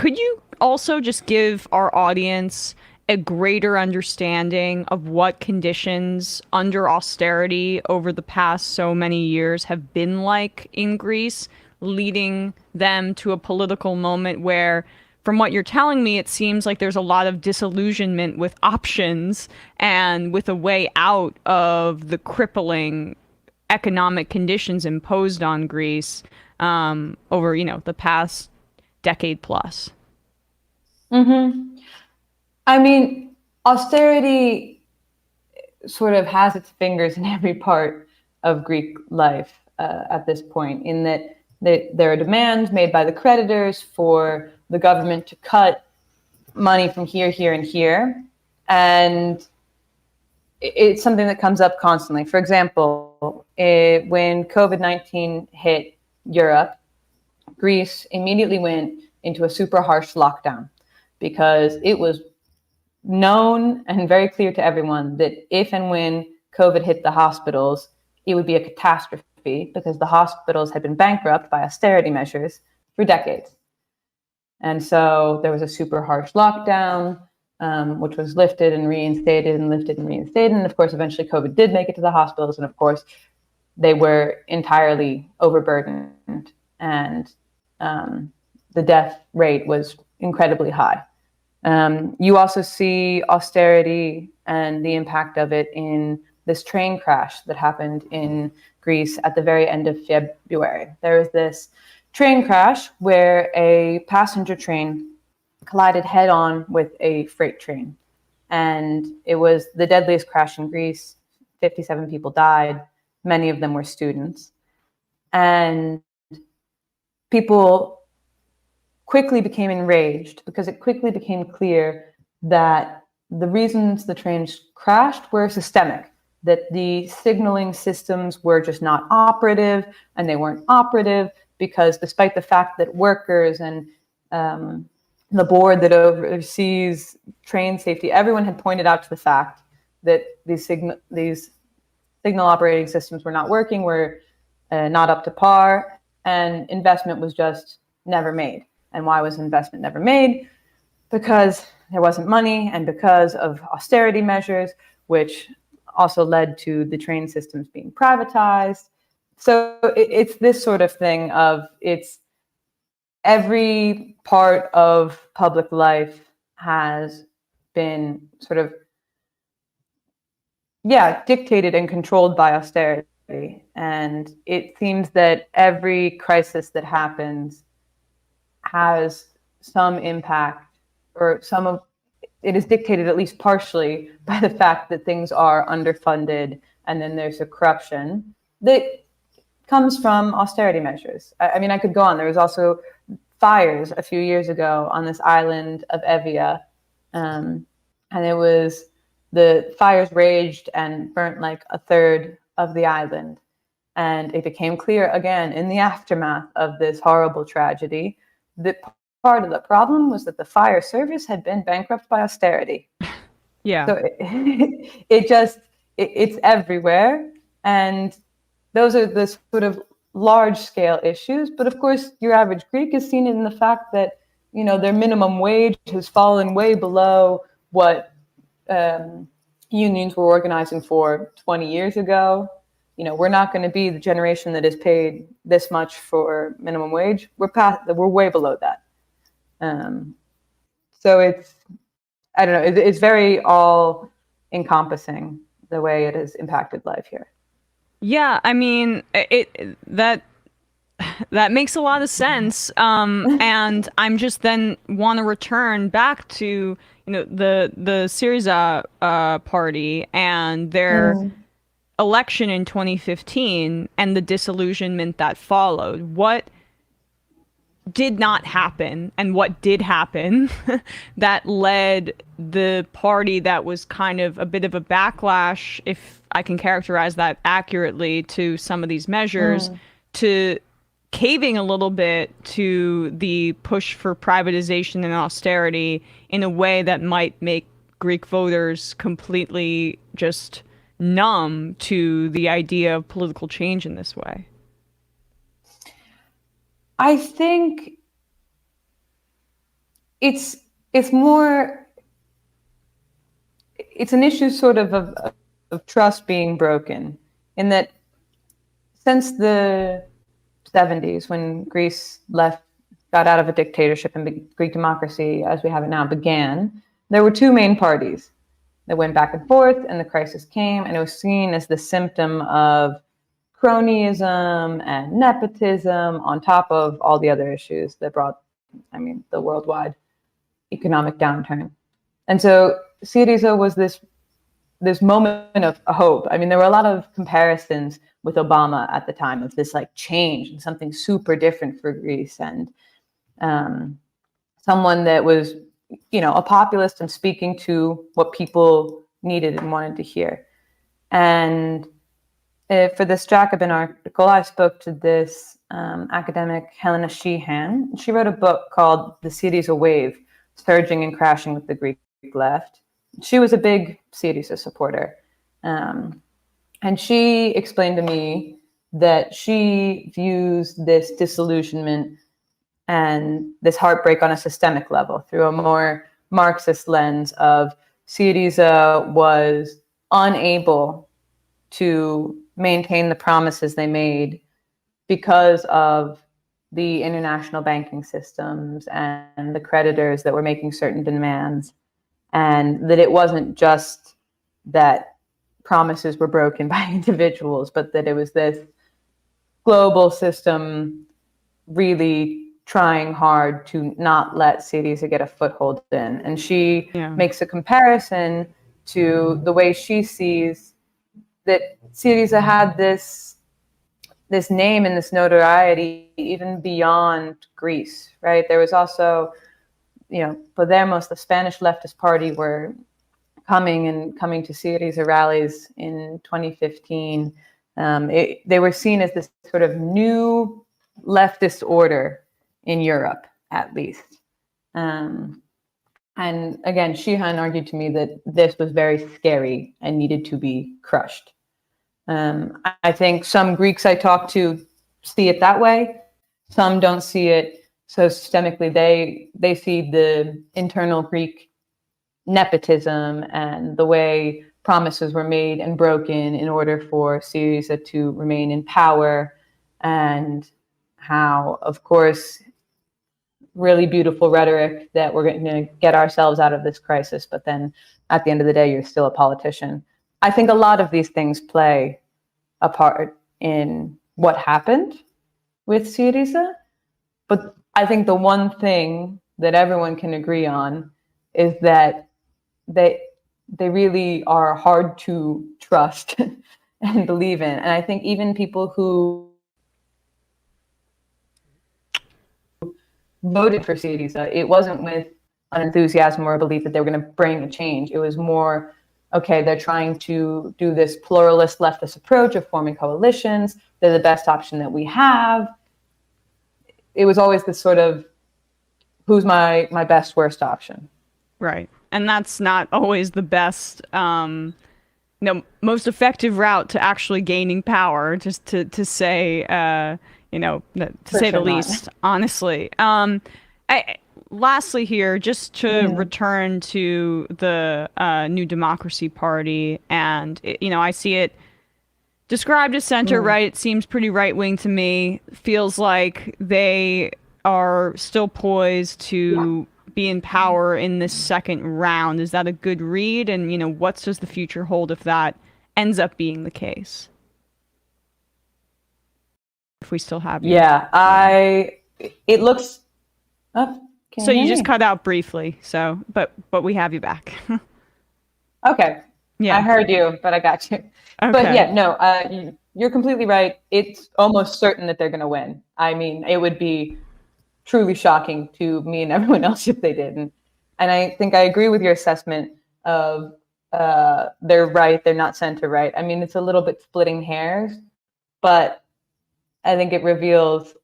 Could you also just give our audience a greater understanding of what conditions under austerity over the past so many years have been like in Greece, leading them to a political moment where, from what you're telling me, it seems like there's a lot of disillusionment with options and with a way out of the crippling economic conditions imposed on Greece over, the past decade plus. Hmm. I mean, austerity sort of has its fingers in every part of Greek life at this point, in that there are demands made by the creditors for the government to cut money from here, here, and here. And it's something that comes up constantly. For example, when COVID-19 hit Europe, Greece immediately went into a super harsh lockdown because it was known and very clear to everyone that if and when COVID hit the hospitals, it would be a catastrophe because the hospitals had been bankrupt by austerity measures for decades. And so there was a super harsh lockdown, which was lifted and reinstated and lifted and reinstated. And of course, eventually COVID did make it to the hospitals. And of course, they were entirely overburdened. And the death rate was incredibly high. You also see austerity and the impact of it in this train crash that happened in Greece at the very end of February. There was this train crash where a passenger train collided head on with a freight train. And it was the deadliest crash in Greece. 57 people died. Many of them were students. And people quickly became enraged because it quickly became clear that the reasons the trains crashed were systemic, that the signaling systems were just not operative, and they weren't operative because despite the fact that workers and the board that oversees train safety, everyone had pointed out to the fact that these signal operating systems were not working, were not up to par, and investment was just never made. And why was investment never made? Because there wasn't money and because of austerity measures, which also led to the train systems being privatized. So it's this sort of thing of it's every part of public life has been sort of, dictated and controlled by austerity. And it seems that every crisis that happens has some impact, or some of it is dictated at least partially by the fact that things are underfunded, and then there's a corruption that comes from austerity measures. I mean, I could go on. There was also fires a few years ago on this island of Evia, and it was the fires raged and burnt like a third of the island. And it became clear again in the aftermath of this horrible tragedy that part of the problem was that the fire service had been bankrupt by austerity. Yeah. So it's everywhere. And those are the sort of large scale issues. But of course, your average Greek is seen in the fact that, their minimum wage has fallen way below what unions were organizing for 20 years ago. We're not going to be the generation that is paid this much for minimum wage. We're way below that. So I don't know, it's very all encompassing the way it has impacted life here. Yeah, I mean, that makes a lot of sense. And I'm just then want to return back to, the Syriza party and their election in 2015 and the disillusionment that followed. What did not happen and what did happen that led the party that was kind of a bit of a backlash, if I can characterize that accurately, to some of these measures, to caving a little bit to the push for privatization and austerity in a way that might make Greek voters completely just numb to the idea of political change in this way? I think it's more, it's an issue sort of trust being broken, in that since the 70s, when Greece got out of a dictatorship and Greek democracy as we have it now began, there were two main parties that went back and forth, and the crisis came, and it was seen as the symptom of cronyism and nepotism on top of all the other issues that brought, the worldwide economic downturn. And so Syriza was this moment of hope. There were a lot of comparisons with Obama at the time of this like change and something super different for Greece, and someone that was, a populist and speaking to what people needed and wanted to hear. And for this Jacobin article, I spoke to this academic, Helena Sheehan. She wrote a book called The Syriza Wave, Surging and Crashing with the Greek Left. She was a big Syriza supporter. And she explained to me that she views this disillusionment and this heartbreak on a systemic level through a more Marxist lens of Syriza was unable to maintain the promises they made because of the international banking systems and the creditors that were making certain demands, and that it wasn't just that promises were broken by individuals, but that it was this global system really trying hard to not let Syriza get a foothold in. And she makes a comparison to the way she sees that Syriza had this name and this notoriety even beyond Greece, right? There was also, Podemos, the Spanish leftist party, were coming to Syriza rallies in 2015. They were seen as this sort of new leftist order in Europe, at least. And again, Sheehan argued to me that this was very scary and needed to be crushed. I think some Greeks I talk to see it that way. Some don't see it so systemically. They see the internal Greek nepotism and the way promises were made and broken in order for Syriza to remain in power, and how, of course, really beautiful rhetoric that we're going to get ourselves out of this crisis, but then at the end of the day, you're still a politician. I think a lot of these things play a part in what happened with Syriza, but I think the one thing that everyone can agree on is that they really are hard to trust and believe in. And I think even people who voted for Syriza, it wasn't with an enthusiasm or a belief that they were going to bring a change. It was more, okay, they're trying to do this pluralist leftist approach of forming coalitions. They're the best option that we have. It was always this sort of, who's my best, worst option? Right. And that's not always the best, most effective route to actually gaining power, just to say, to say the least, honestly. Lastly here, just to return to the New Democracy Party, and, I see it described as center-right. It seems pretty right-wing to me. Feels like they are still poised to be in power in this second round. Is that a good read? And, what does the future hold if that ends up being the case? If we still have you. Yeah, it looks... Oh, so you just cut out briefly, but we have you back. Okay. Yeah. I heard you, but I got you. Okay. But yeah, no, you're completely right. It's almost certain that they're going to win. It would be truly shocking to me and everyone else if they didn't. And I think I agree with your assessment of they're right, they're not center right. It's a little bit splitting hairs, but I think it reveals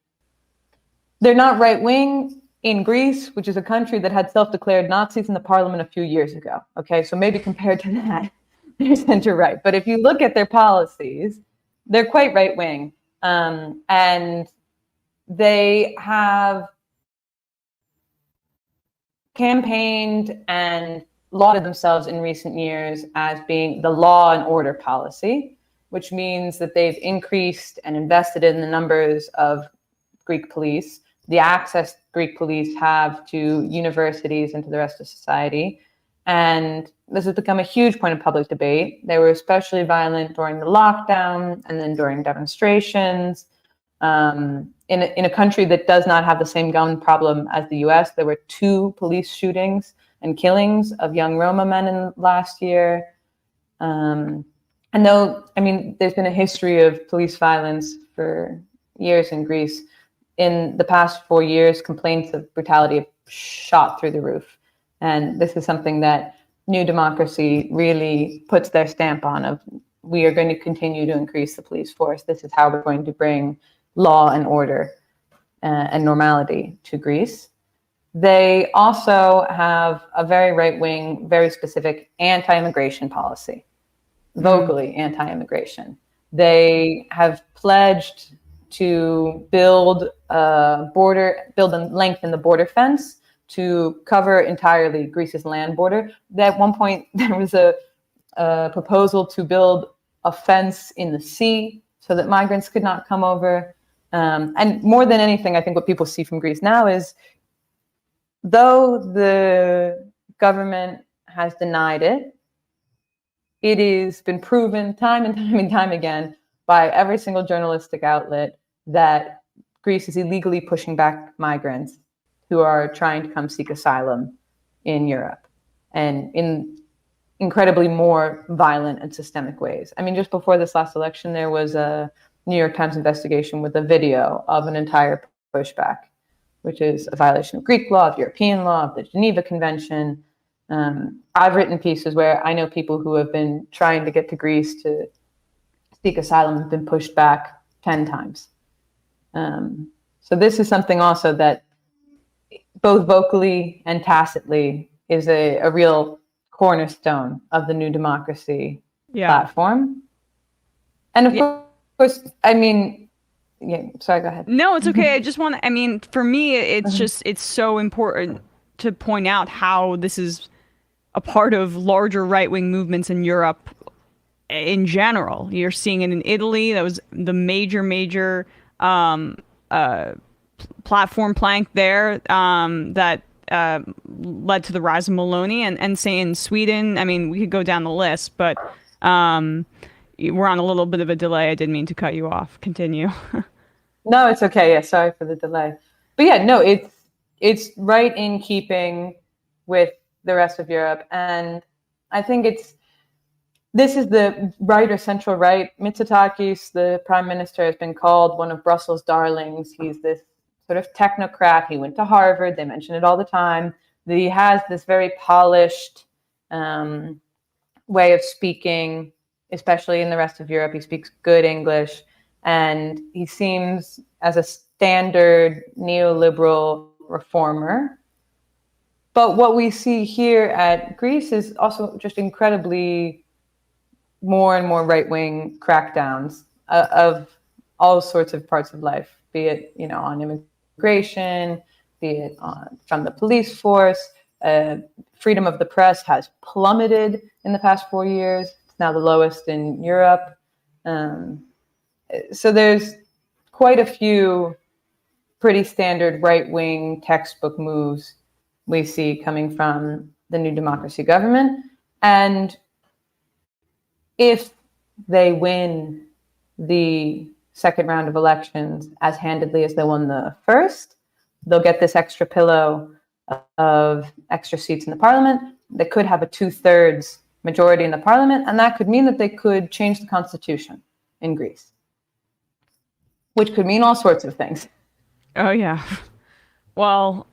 they're not right wing in Greece, which is a country that had self-declared Nazis in the parliament a few years ago. Okay, so maybe compared to that, they're center right. But if you look at their policies, they're quite right wing, and they have campaigned and lauded themselves in recent years as being the law and order policy, which means that they've increased and invested in the numbers of Greek police, the access Greek police have to universities and to the rest of society. And this has become a huge point of public debate. They were especially violent during the lockdown and then during demonstrations. In a country that does not have the same gun problem as the US, there were 2 police shootings and killings of young Roma men in last year. And though, I mean, there's been a history of police violence for years in Greece, in the past 4 years, complaints of brutality have shot through the roof. And this is something that New Democracy really puts their stamp on of, we are going to continue to increase the police force. This is how we're going to bring law and order and normality to Greece. They also have a very right-wing, very specific anti-immigration policy, vocally anti-immigration. They have pledged to build and lengthen the border fence to cover entirely Greece's land border. At one point, there was a proposal to build a fence in the sea so that migrants could not come over. And more than anything, I think what people see from Greece now is, though the government has denied it, it has been proven time and time and time again by every single journalistic outlet that Greece is illegally pushing back migrants who are trying to come seek asylum in Europe, and in incredibly more violent and systemic ways. I mean, just before this last election, there was a New York Times investigation with a video of an entire pushback, which is a violation of Greek law, of European law, of the Geneva Convention. I've written pieces where I know people who have been trying to get to Greece to seek asylum have been pushed back 10 times. So this is something also that both vocally and tacitly is a real cornerstone of the New Democracy platform. And of course, I mean, sorry, go ahead. No, it's okay. I just want to, I mean, for me, it's just, it's so important to point out how this is a part of larger right-wing movements in Europe in general. You're seeing it in Italy. That was the major platform plank there that led to the rise of Maloney, and say in Sweden. I mean, we could go down the list, but we're on a little bit of a delay. I didn't mean to cut you off. Continue. No, it's okay. Yeah, sorry for the delay. But yeah, no, it's right in keeping with the rest of Europe. And I think this is the right or central right. Mitsotakis, the prime minister, has been called one of Brussels' darlings. He's this sort of technocrat. He went to Harvard. They mention it all the time. That he has this very polished way of speaking, especially in the rest of Europe. He speaks good English, and he seems as a standard neoliberal reformer. But what we see here at Greece is also just incredibly more and more right-wing crackdowns of all sorts of parts of life, be it, on immigration, be it from the police force. Freedom of the press has plummeted in the past 4 years. It's now the lowest in Europe. So there's quite a few pretty standard right-wing textbook moves we see coming from the New Democracy government. And if they win the second round of elections as handedly as they won the first, they'll get this extra pillow of extra seats in the parliament. They could have a 2/3 majority in the parliament, and that could mean that they could change the constitution in Greece, which could mean all sorts of things. Oh, yeah. Well,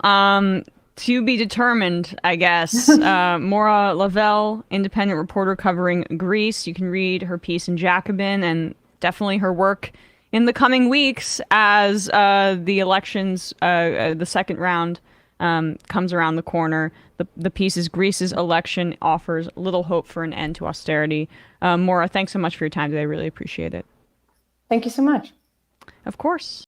to be determined, I guess. Moira Lavelle, independent reporter covering Greece. You can read her piece in Jacobin, and definitely her work in the coming weeks as the elections, the second round, comes around the corner. The piece is Greece's election offers little hope for an end to austerity. Moira, thanks so much for your time today. I really appreciate it. Thank you so much. Of course.